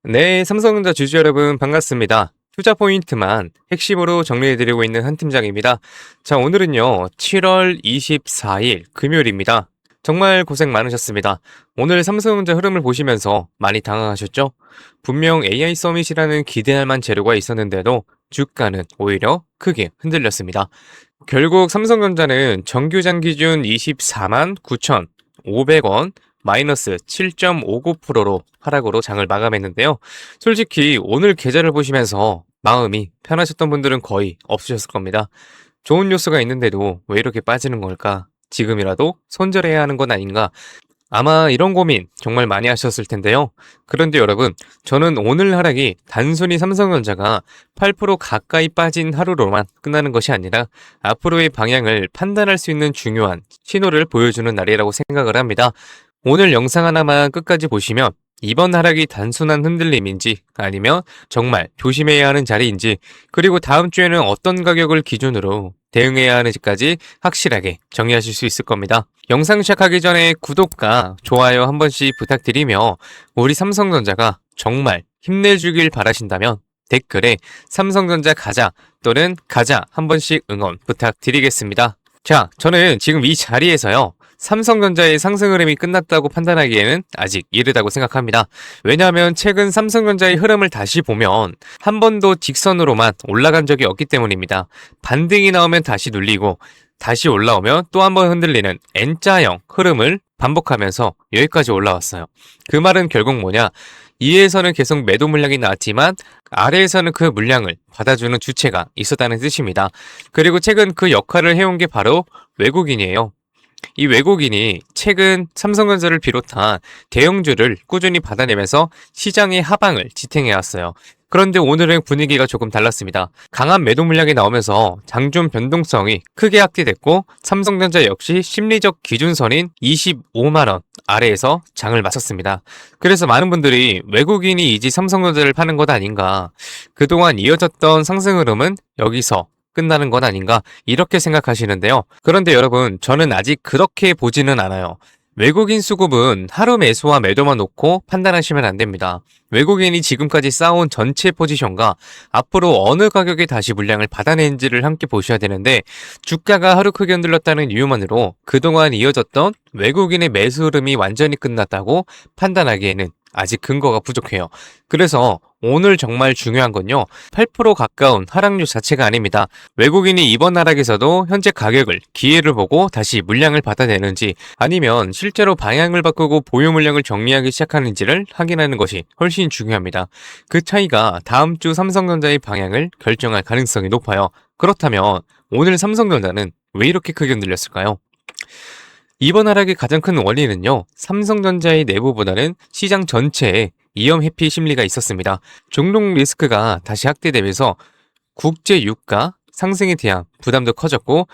네, 삼성전자 주주 여러분 반갑습니다. 투자 포인트만 핵심으로 정리해드리고 있는 한 팀장입니다. 자, 오늘은요, 7월 24일 금요일입니다. 정말 고생 많으셨습니다. 오늘 삼성전자 흐름을 보시면서 많이 당황하셨죠? 분명 AI 서밋이라는 기대할 만한 재료가 있었는데도 주가는 오히려 크게 흔들렸습니다. 결국 삼성전자는 정규장 기준 24만 9,500원, 마이너스 7.59%로 하락으로 장을 마감했는데요. 솔직히 오늘 계좌를 보시면서 마음이 편하셨던 분들은 거의 없으셨을 겁니다. 좋은 뉴스가 있는데도 왜 이렇게 빠지는 걸까? 지금이라도 손절해야 하는 건 아닌가? 아마 이런 고민 정말 많이 하셨을 텐데요. 그런데 여러분, 저는 오늘 하락이 단순히 삼성전자가 8% 가까이 빠진 하루로만 끝나는 것이 아니라 앞으로의 방향을 판단할 수 있는 중요한 신호를 보여주는 날이라고 생각을 합니다. 오늘 영상 하나만 끝까지 보시면 이번 하락이 단순한 흔들림인지 아니면 정말 조심해야 하는 자리인지, 그리고 다음 주에는 어떤 가격을 기준으로 대응해야 하는지까지 확실하게 정리하실 수 있을 겁니다. 영상 시작하기 전에 구독과 좋아요 한 번씩 부탁드리며, 우리 삼성전자가 정말 힘내주길 바라신다면 댓글에 삼성전자 가자 또는 가자 한 번씩 응원 부탁드리겠습니다. 자, 저는 지금 이 자리에서요, 삼성전자의 상승 흐름이 끝났다고 판단하기에는 아직 이르다고 생각합니다. 왜냐하면 최근 삼성전자의 흐름을 다시 보면 한 번도 직선으로만 올라간 적이 없기 때문입니다. 반등이 나오면 다시 눌리고 다시 올라오면 또 한 번 흔들리는 N자형 흐름을 반복하면서 여기까지 올라왔어요. 그 말은 결국 뭐냐? 위에서는 계속 매도 물량이 나왔지만 아래에서는 그 물량을 받아주는 주체가 있었다는 뜻입니다. 그리고 최근 그 역할을 해온 게 바로 외국인이에요. 이 외국인이 최근 삼성전자를 비롯한 대형주를 꾸준히 받아내면서 시장의 하방을 지탱해왔어요. 그런데 오늘은 분위기가 조금 달랐습니다. 강한 매도 물량이 나오면서 장중 변동성이 크게 확대됐고, 삼성전자 역시 심리적 기준선인 25만원 아래에서 장을 마쳤습니다. 그래서 많은 분들이 외국인이 이제 삼성전자를 파는 것 아닌가, 그동안 이어졌던 상승 흐름은 여기서 끝나는 건 아닌가, 이렇게 생각하시는데요. 그런데 여러분, 저는 아직 그렇게 보지는 않아요. 외국인 수급은 하루 매수와 매도만 놓고 판단하시면 안 됩니다. 외국인이 지금까지 쌓아온 전체 포지션과 앞으로 어느 가격에 다시 물량을 받아낸지를 함께 보셔야 되는데, 주가가 하루 크게 흔들렸다는 이유만으로 그동안 이어졌던 외국인의 매수 흐름이 완전히 끝났다고 판단하기에는 아직 근거가 부족해요. 그래서 오늘 정말 중요한 건요, 8% 가까운 하락률 자체가 아닙니다. 외국인이 이번 하락에서도 현재 가격을 기회를 보고 다시 물량을 받아내는지, 아니면 실제로 방향을 바꾸고 보유 물량을 정리하기 시작하는지를 확인하는 것이 훨씬 중요합니다. 그 차이가 다음 주 삼성전자의 방향을 결정할 가능성이 높아요. 그렇다면 오늘 삼성전자는 왜 이렇게 크게 흔들렸을까요? 이번 하락의 가장 큰 원인은요, 삼성전자의 내부보다는 시장 전체에 위험 회피 심리가 있었습니다. 종록 리스크가 다시 확대되면서 국제 유가 상승에 대한 부담도 커졌고,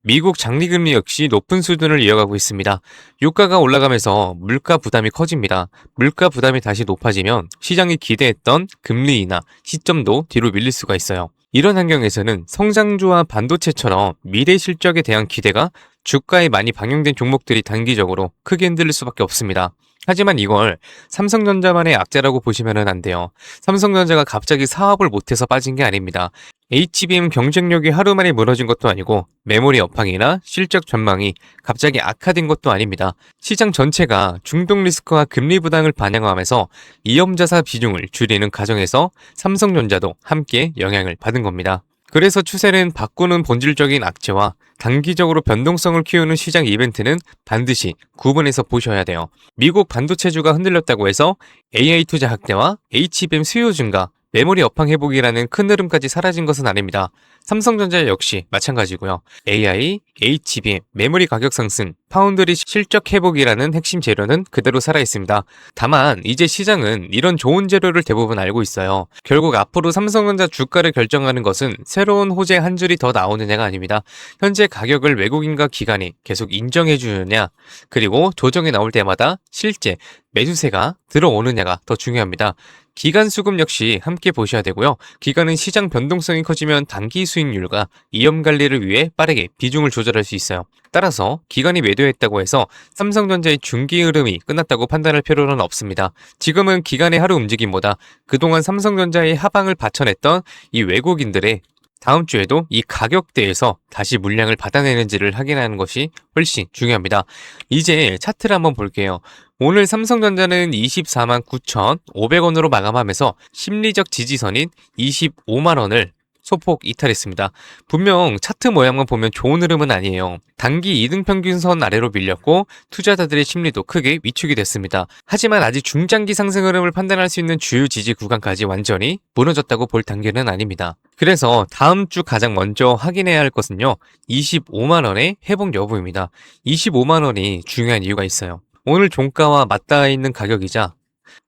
미국 장기금리 역시 높은 수준을 이어가고 있습니다. 유가가 올라가면서 물가 부담이 커집니다. 물가 부담이 다시 높아지면 시장이 기대했던 금리 인하 시점도 뒤로 밀릴 수가 있어요. 이런 환경에서는 성장주와 반도체처럼 미래 실적에 대한 기대가 주가에 많이 반영된 종목들이 단기적으로 크게 흔들릴 수밖에 없습니다. 하지만 이걸 삼성전자만의 악재라고 보시면 안 돼요. 삼성전자가 갑자기 사업을 못해서 빠진 게 아닙니다. HBM 경쟁력이 하루 만에 무너진 것도 아니고, 메모리 업황이나 실적 전망이 갑자기 악화된 것도 아닙니다. 시장 전체가 중동 리스크와 금리 부담을 반영하면서 위험자산 비중을 줄이는 과정에서 삼성전자도 함께 영향을 받은 겁니다. 그래서 추세는 바꾸는 본질적인 악재와 단기적으로 변동성을 키우는 시장 이벤트는 반드시 구분해서 보셔야 돼요. 미국 반도체주가 흔들렸다고 해서 AI 투자 확대와 HBM 수요 증가, 메모리 업황 회복이라는 큰 흐름까지 사라진 것은 아닙니다. 삼성전자 역시 마찬가지고요. AI, HBM, 메모리 가격 상승, 파운드리 실적 회복이라는 핵심 재료는 그대로 살아있습니다. 다만 이제 시장은 이런 좋은 재료를 대부분 알고 있어요. 결국 앞으로 삼성전자 주가를 결정하는 것은 새로운 호재 한 줄이 더 나오느냐가 아닙니다. 현재 가격을 외국인과 기관이 계속 인정해 주느냐, 그리고 조정이 나올 때마다 실제 매수세가 들어오느냐가 더 중요합니다. 기간 수급 역시 함께 보셔야 되고요. 기간은 시장 변동성이 커지면 단기 수익률과 위험 관리를 위해 빠르게 비중을 조절할 수 있어요. 따라서 기관이 매도했다고 해서 삼성전자의 중기 흐름이 끝났다고 판단할 필요는 없습니다. 지금은 기관의 하루 움직임보다 그동안 삼성전자의 하방을 받쳐냈던 이 외국인들의 다음 주에도 이 가격대에서 다시 물량을 받아내는지를 확인하는 것이 훨씬 중요합니다. 이제 차트를 한번 볼게요. 오늘 삼성전자는 24만 9,500원으로 마감하면서 심리적 지지선인 25만 원을 소폭 이탈했습니다. 분명 차트 모양만 보면 좋은 흐름은 아니에요. 단기 이등평균선 아래로 밀렸고 투자자들의 심리도 크게 위축이 됐습니다. 하지만 아직 중장기 상승 흐름을 판단할 수 있는 주요 지지 구간까지 완전히 무너졌다고 볼 단계는 아닙니다. 그래서 다음 주 가장 먼저 확인해야 할 것은요, 25만 원의 회복 여부입니다. 25만 원이 중요한 이유가 있어요. 오늘 종가와 맞닿아 있는 가격이자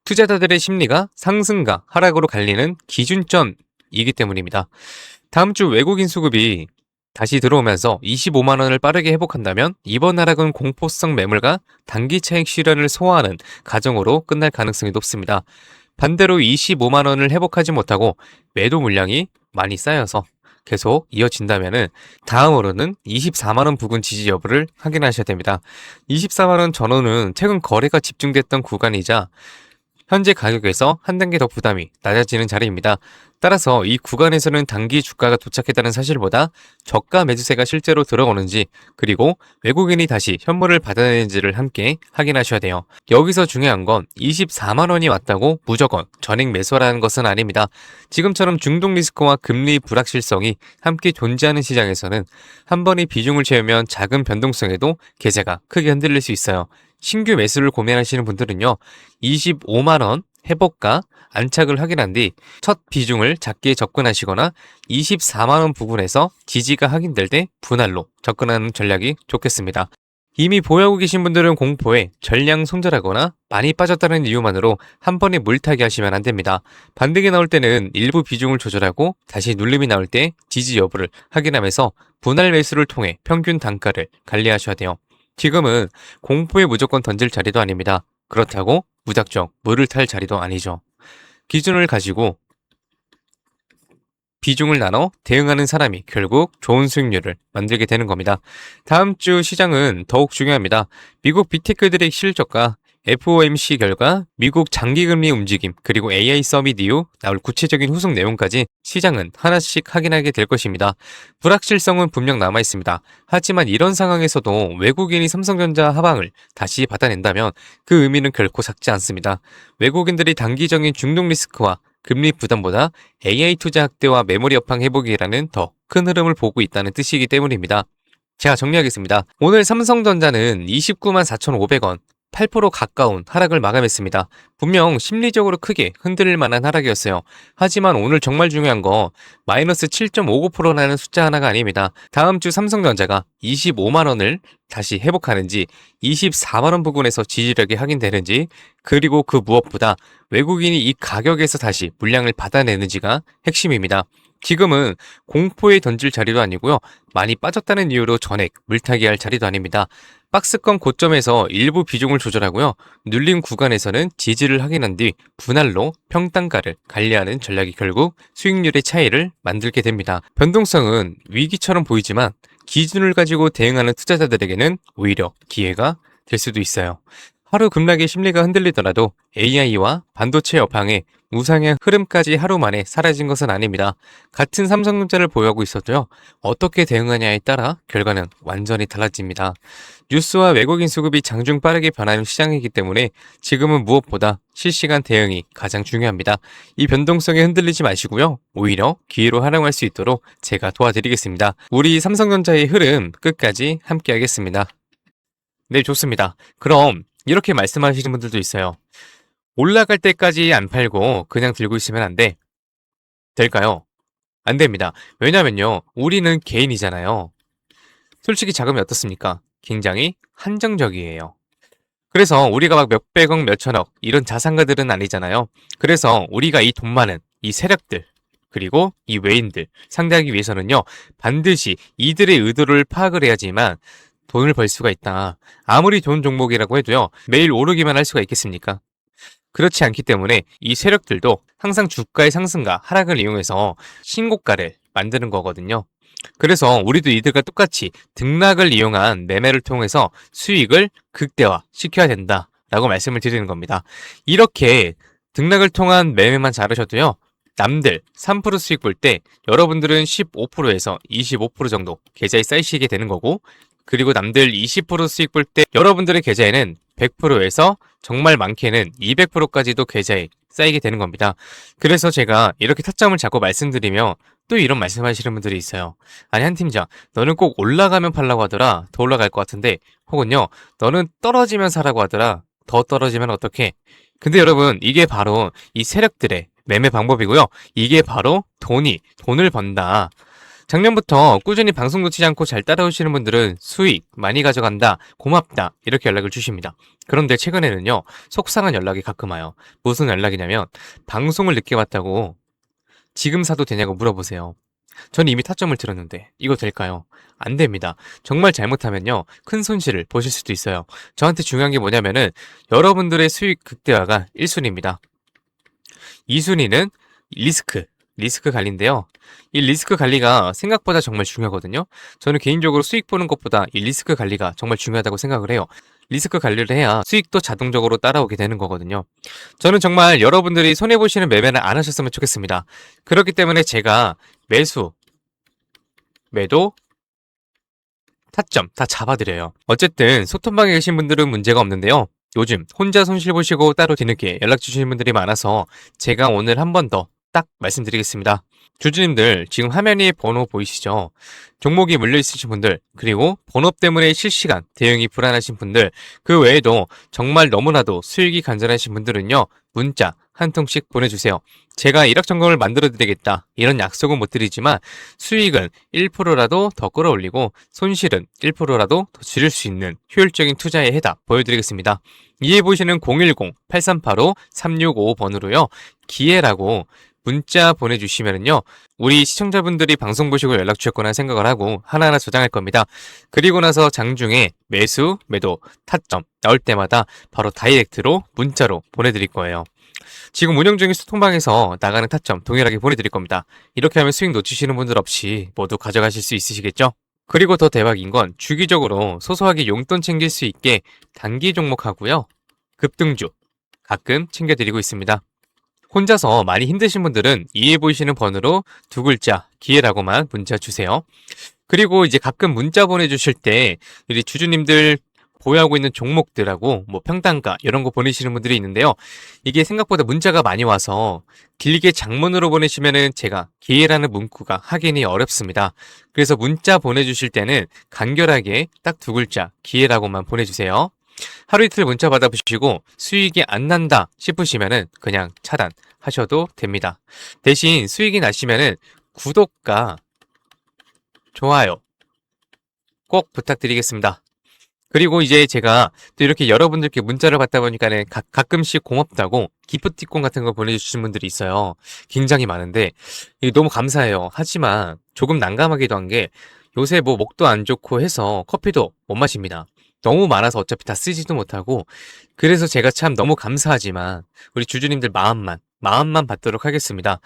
투자자들의 심리가 상승과 하락으로 갈리는 기준점이기 때문입니다. 다음 주 외국인 수급이 다시 들어오면서 25만 원을 빠르게 회복한다면 이번 하락은 공포성 매물과 단기 차익 실현을 소화하는 과정으로 끝날 가능성이 높습니다. 반대로 25만 원을 회복하지 못하고 매도 물량이 많이 쌓여서 계속 이어진다면은 다음으로는 24만 원 부근 지지 여부를 확인하셔야 됩니다. 24만 원 전후는 최근 거래가 집중됐던 구간이자 현재 가격에서 한 단계 더 부담이 낮아지는 자리입니다. 따라서 이 구간에서는 단기 주가가 도착했다는 사실보다 저가 매수세가 실제로 들어오는지, 그리고 외국인이 다시 현물을 받아내는지를 함께 확인하셔야 돼요. 여기서 중요한 건 24만 원이 왔다고 무조건 전액 매수하라는 것은 아닙니다. 지금처럼 중동 리스크와 금리 불확실성이 함께 존재하는 시장에서는 한 번의 비중을 채우면 작은 변동성에도 계좌가 크게 흔들릴 수 있어요. 신규 매수를 고민하시는 분들은요, 25만 원 회복과 안착을 확인한 뒤 첫 비중을 작게 접근하시거나 24만 원 부근에서 지지가 확인될 때 분할로 접근하는 전략이 좋겠습니다. 이미 보유하고 계신 분들은 공포에 전량 손절하거나 많이 빠졌다는 이유만으로 한 번에 물타기 하시면 안 됩니다. 반등이 나올 때는 일부 비중을 조절하고 다시 눌림이 나올 때 지지 여부를 확인하면서 분할 매수를 통해 평균 단가를 관리하셔야 돼요. 지금은 공포에 무조건 던질 자리도 아닙니다. 그렇다고 무작정 물을 탈 자리도 아니죠. 기준을 가지고 비중을 나눠 대응하는 사람이 결국 좋은 수익률을 만들게 되는 겁니다. 다음 주 시장은 더욱 중요합니다. 미국 빅테크들의 실적과 FOMC 결과, 미국 장기금리 움직임, 그리고 AI 서밋 이후 나올 구체적인 후속 내용까지 시장은 하나씩 확인하게 될 것입니다. 불확실성은 분명 남아있습니다. 하지만 이런 상황에서도 외국인이 삼성전자 하방을 다시 받아낸다면 그 의미는 결코 작지 않습니다. 외국인들이 단기적인 중동 리스크와 금리 부담보다 AI 투자 확대와 메모리 업황 회복이라는 더 큰 흐름을 보고 있다는 뜻이기 때문입니다. 제가 정리하겠습니다. 오늘 삼성전자는 29만 4,500원, 8% 가까운 하락을 마감했습니다. 분명 심리적으로 크게 흔들릴 만한 하락이었어요. 하지만 오늘 정말 중요한 거 마이너스 7.59%라는 숫자 하나가 아닙니다. 다음 주 삼성전자가 25만 원을 다시 회복하는지, 24만 원 부근에서 지지력이 확인되는지, 그리고 그 무엇보다 외국인이 이 가격에서 다시 물량을 받아내는지가 핵심입니다. 지금은 공포에 던질 자리도 아니고요, 많이 빠졌다는 이유로 전액 물타기 할 자리도 아닙니다. 박스권 고점에서 일부 비중을 조절하고요, 눌림 구간에서는 지지를 확인한 뒤 분할로 평단가를 관리하는 전략이 결국 수익률의 차이를 만들게 됩니다. 변동성은 위기처럼 보이지만 기준을 가지고 대응하는 투자자들에게는 오히려 기회가 될 수도 있어요. 하루 급락의 심리가 흔들리더라도 AI와 반도체 여파에 우상향 흐름까지 하루 만에 사라진 것은 아닙니다. 같은 삼성전자를 보유하고 있어도요, 어떻게 대응하냐에 따라 결과는 완전히 달라집니다. 뉴스와 외국인 수급이 장중 빠르게 변하는 시장이기 때문에 지금은 무엇보다 실시간 대응이 가장 중요합니다. 이 변동성에 흔들리지 마시고요, 오히려 기회로 활용할 수 있도록 제가 도와드리겠습니다. 우리 삼성전자의 흐름 끝까지 함께 하겠습니다. 네, 좋습니다. 그럼 이렇게 말씀하시는 분들도 있어요. 올라갈 때까지 안 팔고 그냥 들고 있으면 안 돼. 될까요? 안 됩니다. 왜냐면요, 우리는 개인이잖아요. 솔직히 자금이 어떻습니까? 굉장히 한정적이에요. 그래서 우리가 막 몇백억, 몇천억 이런 자산가들은 아니잖아요. 그래서 우리가 이 돈 많은 이 세력들, 그리고 이 외인들 상대하기 위해서는요, 반드시 이들의 의도를 파악을 해야지만 돈을 벌 수가 있다. 아무리 좋은 종목이라고 해도요, 매일 오르기만 할 수가 있겠습니까? 그렇지 않기 때문에 이 세력들도 항상 주가의 상승과 하락을 이용해서 신고가를 만드는 거거든요. 그래서 우리도 이들과 똑같이 등락을 이용한 매매를 통해서 수익을 극대화 시켜야 된다라고 말씀을 드리는 겁니다. 이렇게 등락을 통한 매매만 잘하셔도요. 남들 3% 수익 볼 때 여러분들은 15%에서 25% 정도 계좌에 쌓이시게 되는 거고, 그리고 남들 20% 수익 볼 때 여러분들의 계좌에는 100%에서 정말 많게는 200%까지도 계좌에 쌓이게 되는 겁니다. 그래서 제가 이렇게 타점을 자꾸 말씀드리며 또 이런 말씀하시는 분들이 있어요. 아니, 한 팀장, 너는 꼭 올라가면 팔라고 하더라. 더 올라갈 것 같은데. 혹은요, 너는 떨어지면 사라고 하더라. 더 떨어지면 어떡해? 근데 여러분, 이게 바로 이 세력들의 매매 방법이고요. 이게 바로 돈을 번다. 작년부터 꾸준히 방송 놓치지 않고 잘 따라오시는 분들은 수익 많이 가져간다, 고맙다, 이렇게 연락을 주십니다. 그런데 최근에는요, 속상한 연락이 가끔 와요. 무슨 연락이냐면, 방송을 늦게 봤다고 지금 사도 되냐고 물어보세요. 전 이미 타점을 들었는데 이거 될까요? 안 됩니다. 정말 잘못하면요, 큰 손실을 보실 수도 있어요. 저한테 중요한 게 뭐냐면은 여러분들의 수익 극대화가 1순위입니다. 2순위는 리스크 관리인데요. 이 리스크 관리가 생각보다 정말 중요하거든요. 저는 개인적으로 수익 보는 것보다 이 리스크 관리가 정말 중요하다고 생각을 해요. 리스크 관리를 해야 수익도 자동적으로 따라오게 되는 거거든요. 저는 정말 여러분들이 손해보시는 매매는 안 하셨으면 좋겠습니다. 그렇기 때문에 제가 매수, 매도, 타점 다 잡아드려요. 어쨌든 소통방에 계신 분들은 문제가 없는데요. 요즘 혼자 손실 보시고 따로 뒤늦게 연락 주시는 분들이 많아서 제가 오늘 한 번 더 딱 말씀드리겠습니다. 주주님들, 지금 화면 위에 번호 보이시죠? 종목이 물려 있으신 분들, 그리고 번호 때문에 실시간 대응이 불안하신 분들, 그 외에도 정말 너무나도 수익이 간절하신 분들은요, 문자 한 통씩 보내주세요. 제가 일확천금을 만들어 드리겠다, 이런 약속은 못 드리지만 수익은 1%라도 더 끌어올리고 손실은 1%라도 더 줄일 수 있는 효율적인 투자의 해답 보여드리겠습니다. 이해 보시는 010-8385-3655번으로요, 기회라고 문자 보내주시면은요, 우리 시청자분들이 방송 보시고 연락 주셨거나 생각을 하고 하나하나 저장할 겁니다. 그리고 나서 장중에 매수, 매도, 타점 나올 때마다 바로 다이렉트로 문자로 보내드릴 거예요. 지금 운영 중인 소통방에서 나가는 타점 동일하게 보내드릴 겁니다. 이렇게 하면 수익 놓치시는 분들 없이 모두 가져가실 수 있으시겠죠? 그리고 더 대박인 건 주기적으로 소소하게 용돈 챙길 수 있게 단기 종목하고요, 급등주 가끔 챙겨드리고 있습니다. 혼자서 많이 힘드신 분들은 이해 보이시는 번호로 두 글자 기회라고만 문자 주세요. 그리고 이제 가끔 문자 보내주실 때 우리 주주님들 보유하고 있는 종목들하고 뭐 평단가 이런 거 보내시는 분들이 있는데요. 이게 생각보다 문자가 많이 와서 길게 장문으로 보내시면은 제가 기회라는 문구가 확인이 어렵습니다. 그래서 문자 보내주실 때는 간결하게 딱 두 글자 기회라고만 보내주세요. 하루 이틀 문자 받아보시고 수익이 안 난다 싶으시면은 그냥 차단하셔도 됩니다. 대신 수익이 나시면은 구독과 좋아요 꼭 부탁드리겠습니다. 그리고 이제 제가 또 이렇게 여러분들께 문자를 받다 보니까는 가끔씩 고맙다고 기프티콘 같은 거 보내주시는 분들이 있어요. 굉장히 많은데 이게 너무 감사해요. 하지만 조금 난감하기도 한 게 요새 뭐 목도 안 좋고 해서 커피도 못 마십니다. 너무 많아서 어차피 다 쓰지도 못하고, 그래서 제가 참 너무 감사하지만 우리 주주님들 마음만 받도록 하겠습니다.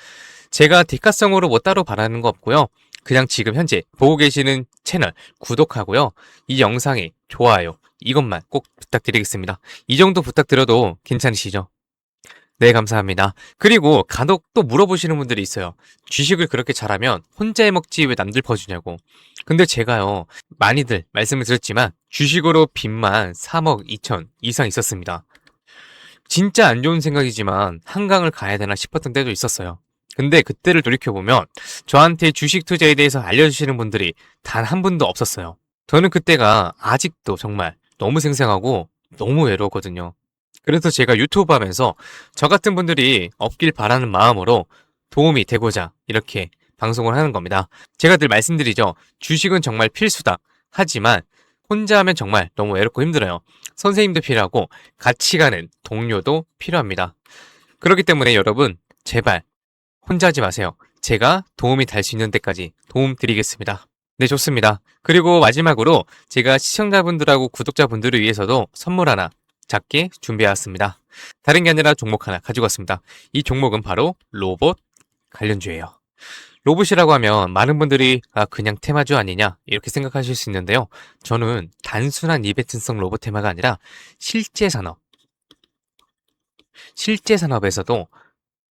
제가 대가성으로 뭐 따로 바라는 거 없고요. 그냥 지금 현재 보고 계시는 채널 구독하고요, 이 영상에 좋아요 이것만 꼭 부탁드리겠습니다. 이 정도 부탁드려도 괜찮으시죠? 네, 감사합니다. 그리고 간혹 또 물어보시는 분들이 있어요. 주식을 그렇게 잘하면 혼자 해먹지 왜 남들 퍼주냐고. 근데 제가요, 많이들 말씀을 드렸지만 주식으로 빚만 3억 2천 이상 있었습니다. 진짜 안 좋은 생각이지만 한강을 가야 되나 싶었던 때도 있었어요. 근데 그때를 돌이켜보면 저한테 주식 투자에 대해서 알려주시는 분들이 단 한 분도 없었어요. 저는 그때가 아직도 정말 너무 생생하고 너무 외로웠거든요. 그래서 제가 유튜브 하면서 저 같은 분들이 없길 바라는 마음으로 도움이 되고자 이렇게 방송을 하는 겁니다. 제가 늘 말씀드리죠. 주식은 정말 필수다. 하지만 혼자 하면 정말 너무 외롭고 힘들어요. 선생님도 필요하고 같이 가는 동료도 필요합니다. 그렇기 때문에 여러분, 제발 혼자 하지 마세요. 제가 도움이 될 수 있는 데까지 도움 드리겠습니다. 네, 좋습니다. 그리고 마지막으로 제가 시청자분들하고 구독자분들을 위해서도 선물 하나 작게 준비해왔습니다. 다른 게 아니라 종목 하나 가지고 왔습니다. 이 종목은 바로 로봇 관련주예요. 로봇이라고 하면 많은 분들이 그냥 테마주 아니냐 이렇게 생각하실 수 있는데요. 저는 단순한 이벤트성 로봇 테마가 아니라 실제 산업, 실제 산업에서도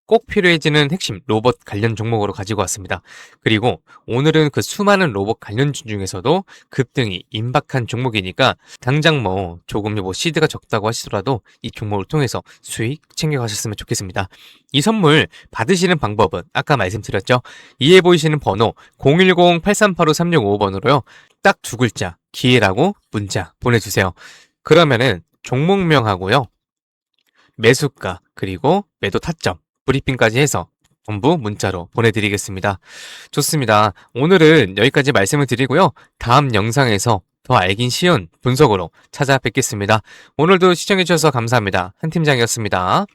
꼭 필요해지는 핵심 로봇 관련 종목으로 가지고 왔습니다. 그리고 오늘은 그 수많은 로봇 관련주 중에서도 급등이 임박한 종목이니까 당장 뭐 조금 시드가 적다고 하시더라도 이 종목을 통해서 수익 챙겨가셨으면 좋겠습니다. 이 선물 받으시는 방법은 아까 말씀드렸죠. 이에 보이시는 번호 010-8385-365번으로요. 딱 두 글자 기회라고 문자 보내주세요. 그러면은 종목명하고요. 매수가 그리고 매도 타점 브리핑까지 해서 전부 문자로 보내드리겠습니다. 좋습니다. 오늘은 여기까지 말씀을 드리고요. 다음 영상에서 더 알긴 쉬운 분석으로 찾아뵙겠습니다. 오늘도 시청해주셔서 감사합니다. 한 팀장이었습니다.